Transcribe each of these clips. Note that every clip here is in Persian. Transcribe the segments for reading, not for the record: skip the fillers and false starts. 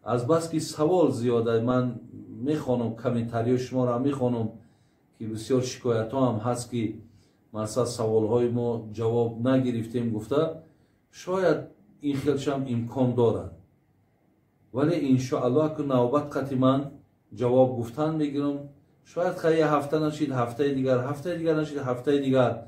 از بس که سوال زیاده من میخوانم کامنتاری شما را میخوانم که بسیار شکایت ها هم هست که مثلا سوال های ما جواب نگرفتیم گفته شاید این خیلش هم امکان دارد ولی انشاءالله که نوبت قطعی من جواب گفتن میگیرم شاید خیلی هفته نشید هفته دیگر نشید هفته دیگر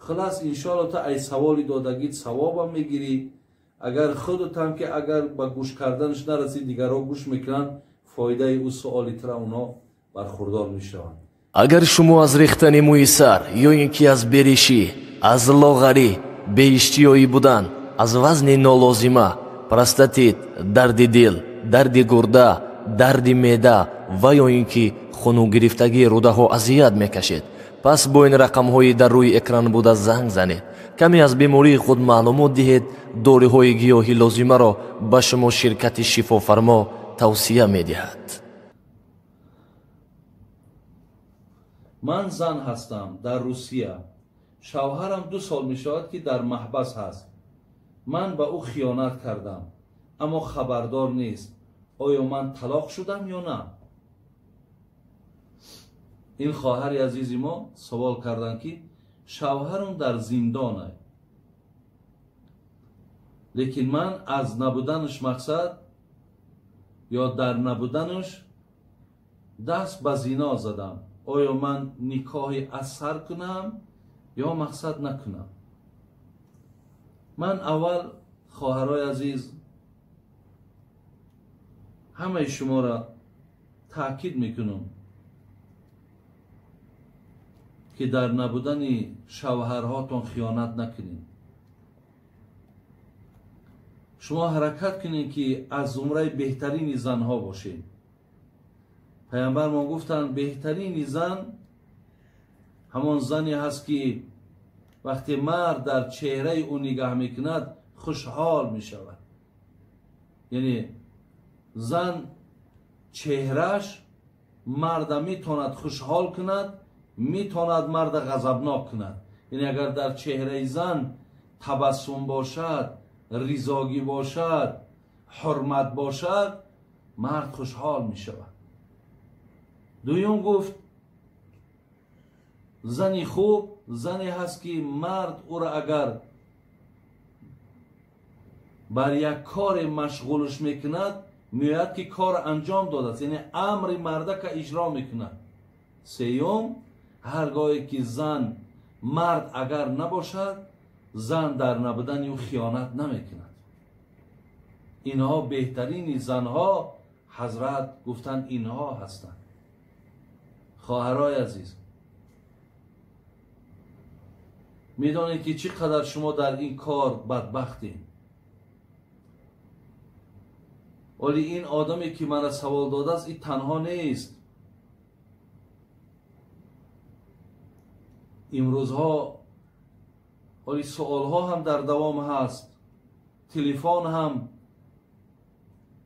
خلاص انشاءالله تا ای سوالی دادگید ثواب هم میگیری اگر خودت هم که اگر با گوش کردنش نرسید دیگر ها گوش میکنن فایده او سوالی تر اونا برخوردار میشوند. اگر شما از ریختن موی سر یا اینکه از بریشی از لاغری به اشتیایی بودن از وزن نالازمه پروستاتیت درد دل درد گرده درد معده و یا اینکه خونو گرفتگی روده ها اذیت میکشید پس با این رقم های در روی اکران بوده زنگ زنید کمی از بیماری خود معلومات دهید دوره های گیاهی لازمه را به شما شرکت شفافرما توصیه میدهد. من زن هستم در روسیه شوهرم 2 سال می شود که در محبس هست من به او خیانت کردم اما خبردار نیست آیا من طلاق شدم یا نه. این خواهر عزیز ما سوال کردن که شوهرم در زندانه لیکن من از نبودنش مقصد یا در نبودنش دست به زنا زدم آیا من نکاحی از سر کنم یا مقصد نکنم. من اول خواهرای عزیز همه شما را تاکید میکنم که در نبودن شوهرهاتون خیانت نکنید. شما حرکت کنید که از زمره بهترین زنها باشید. پیامبر ما گفتن بهترین زن همان زنی هست که وقتی مرد در چهره او نگاه میکند خوشحال میشود. یعنی زن چهرهش مرد میتواند خوشحال کند میتواند مرد غضبناک کند. یعنی اگر در چهره زن تبسم باشد ریزاگی باشد حرمت باشد مرد خوشحال میشود. دویم گفت زنی خوب زنی هست که مرد او را اگر بر یک کار مشغولش میکند میاد که کار انجام داده است یعنی امر مرده که اجرا میکند. سیوم هرگاهی که زن مرد اگر نباشد زن در نبودن او خیانت نمیکند. اینها بهترین زنها حضرت گفتن اینها هستند. خواهرای عزیز میدانید که چقدر شما در این کار بدبختین ولی این آدمی که من سوال داده است این تنها نیست. امروزها ولی سوالها هم در دوام هست. تلفن هم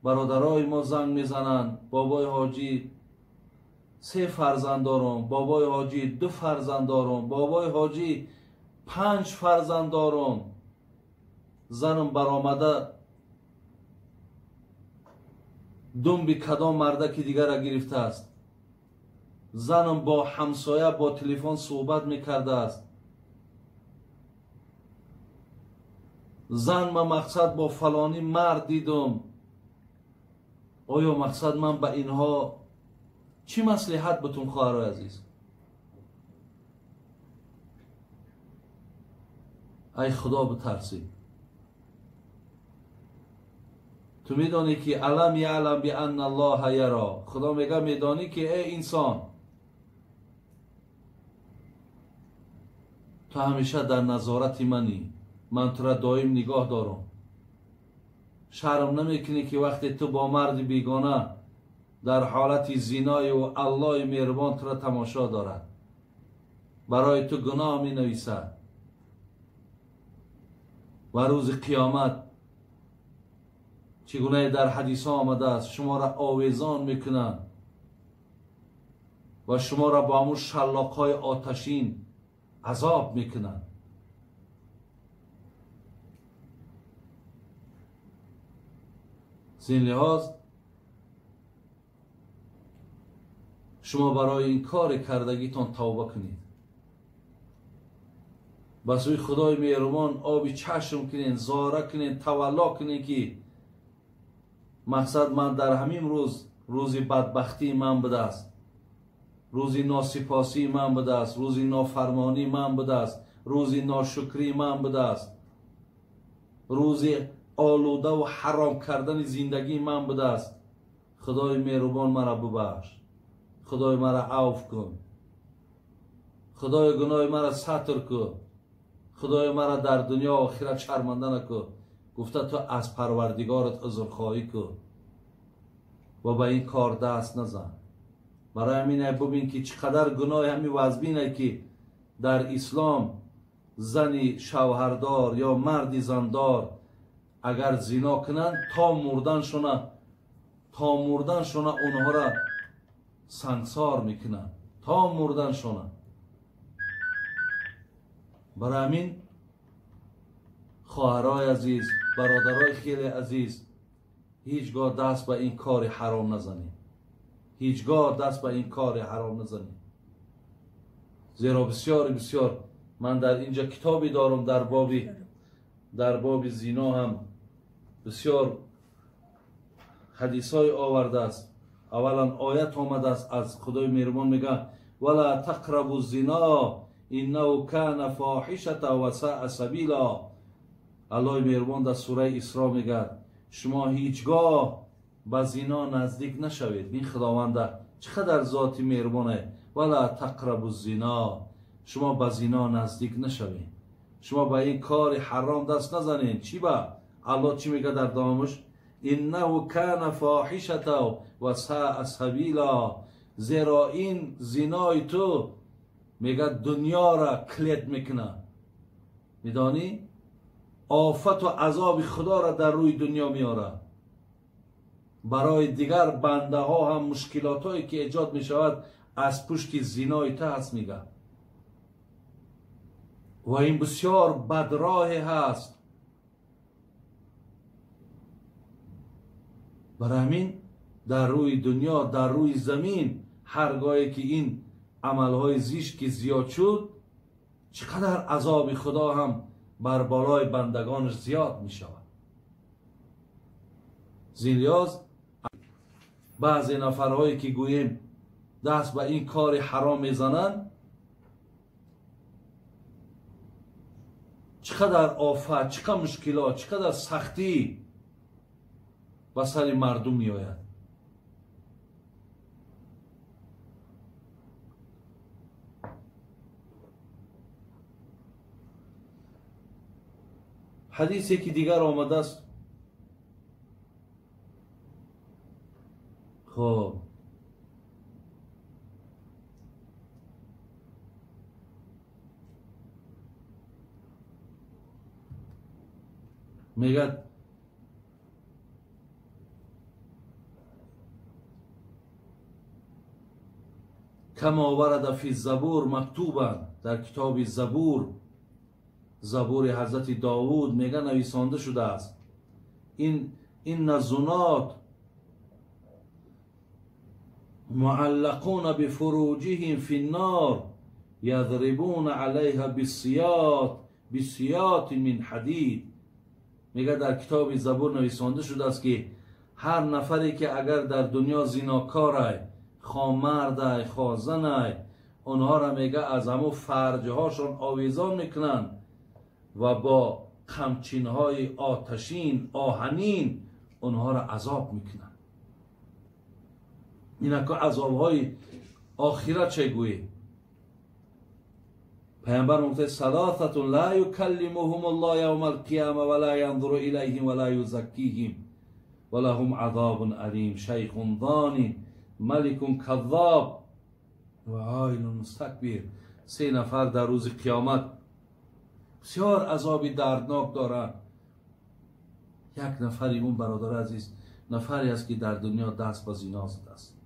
برادرای ما زنگ میزنن بابای حاجی 3 فرزند دارم بابای حاجی 2 فرزند دارم بابای حاجی 5 فرزند دارم زنم برآمده دنبی کدام مرده که دیگر را گرفته است. زنم با همسایه با تلفن صحبت میکرده است. زن من مقصد با فلانی مرد دیدم. آیا مقصد من به اینها چی مصلحت بتون خواهرای عزیز؟ ای خدا بترسید. تو میدانی که علم یعلم بان الله یرا. خدا میگه میدانی که ای انسان تو همیشه در نظارت منی من تو را دائم نگاه دارم. شرم نمیکنی که وقتی تو با مرد بیگانه در حالت زینای و الله مهربان تو را تماشا دارد برای تو گناه می نویسد و روز قیامت چگونه در حدیث ها آمده است شما را آویزان میکنند و شما را با همون شلاق های آتشین عذاب میکنند. زین لحاظ شما برای این کار کردگیتان توبه کنید، به سوی خدای مهربان آبی چشم کنید، زاره کنید، تولا کنید که مقصد من در همین روزی بدبختی من بوده است، روزی ناسپاسی من بوده است، روزی نافرمانی من بوده است، روزی ناشکری من بوده است، روزی آلوده و حرام کردن زندگی من بوده است. خدای مهربان مرا ببخش، خدای مرا عفو کن، خدای گناه مرا ستر کن، خدای مرا در دنیا و آخرت شرمنده نکن. گفته تو از پروردگارت عذرخواهی کن و به این کار دست نزن. برای همین ببین که چقدر گناه همین وزبینه که در اسلام زنی شوهردار یا مردی زندار اگر زنا کنند تا مردنشونه اونها را سنگسار میکنند، تا مردنشونه. برای همین خواهرای عزیز، برادرای خیلی عزیز، هیچگاه دست به این کار حرام نزنید، هیچگاه دست به این کار حرام نزنید. زیرا بسیار بسیار من در اینجا کتابی دارم در باب زنا هم بسیار حدیث های آورده است. اولا آیت آمده است از خدای مهربان میگه ولا تقربوا الزنا انه کان فاحشه و ساء سبیلا. الله مهربان در سوره اسراء میگه شما هیچگاه به زنا نزدیک نشوید. این خداوند چقدر ذات مهربانه. ولا تقربوا الزنا، شما به زنا نزدیک نشوید، شما به این کار حرام دست نزنید. چی با الله چی میگه در دامش؟ انه کان فاحشه و ساء سبیلا. زیرا این زنای تو میگه دنیا را کلید میکنه. میدانی آفت و عذاب خدا را در روی دنیا میاره. برای دیگر بنده ها هم مشکلات هایی که ایجاد میشود از پشت زنای تو هست میگه. و این بسیار بدراه هست. برای همین در روی دنیا، در روی زمین، هرگاهی که این عملهای زشت که زیاد شد، چقدر عذاب خدا هم بر بالای بندگانش زیاد می شود. زین لحاظ بعضی نفرهایی که گوییم دست به این کار حرام میزنند، چقدر آفت، چقدر مشکلات، چقدر سختی به سر مردم می آید. حدیثی که دیگر آمده است، خب میگه کما ورد فی الزبور مکتوبا، در کتاب زبور حضرت داوود میگه نویسانده شده است این زنات معلقون بفروجهم فی النار یضربون علیها بسیاط من حدید. میگه در کتاب زبور نویسانده شده است که هر نفری که اگر در دنیا زناکاره، خواه مرده خواه زنه، اونها را میگه از همون فرجهاشون آویزان میکنن و با قمچینهای آتشین آهنین اونها را عذاب میکنن. اینکه عذابهای آخرت چگویی؟ پیامبر میگه ثلاثه لا یکلمهم الله یوم القیامه ولا ینظر الیهم ولا یزکیهم ولهم عذاب علیم شیخ ضانی ملک کذاب و عائل مستکبر. 3 نفر در روز قیامت بسیار عذابی دردناک دارند. یک نفری اون برادر عزیز نفری است که در دنیا دست به زنا زده است.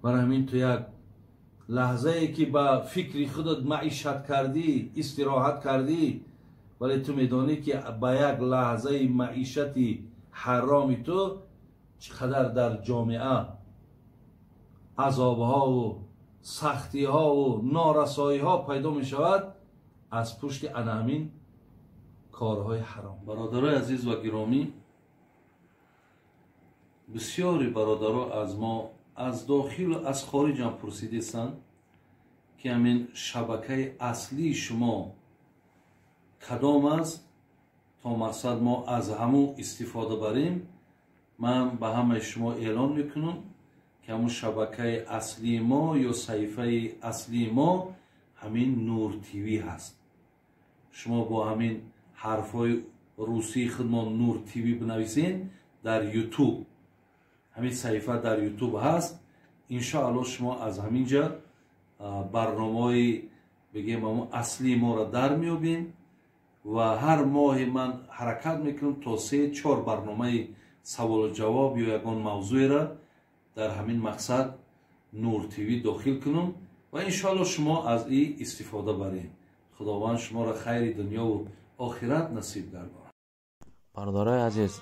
برای همین تو یک لحظه ای که با فکری خودت معیشت کردی، استراحت کردی، ولی تو میدانی که با یک لحظه معیشتی حرامی تو چقدر در جامعه عذابها و سختی ها و نارسایی ها پیدا می شود از پشت همین کارهای حرام. برادرای عزیز و گرامی، بسیاری برادرها از ما از داخل و از خارج هم پرسیدستند که همین شبکه اصلی شما کدام است تا مقصد ما از همون استفاده بریم. من به همه شما اعلان میکنم که همون شبکه اصلی ما یا صحیفه اصلی ما همین نور تیوی هست. شما با همین حرفای روسی خودمان نور تیوی بنویسین در یوتیوب، همین صحیفه در یوتیوب هست. انشاءالله شما از همینجا برنامه بگیم همون اصلی ما را در میابین و هر ماه من حرکت میکنم تا 3-4 برنامه سوال و جواب یا یگان موضوع را در همین مقصد نور تیوی داخل کنم و انشاءالله شما از این استفاده برین. خداوند شما را خیر دنیا و آخرت نصیب گرداند. برادرای عزیز،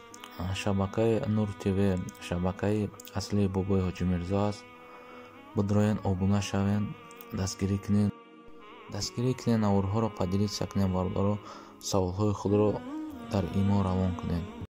شبکه نور تیوی شبکه اصلی بابای حاجی میرزا است. بدروین обуна шавен, дастгирӣ кунед, наврҳоро падилид сакнед, бародаро саволҳои худро дар имо равон кунед.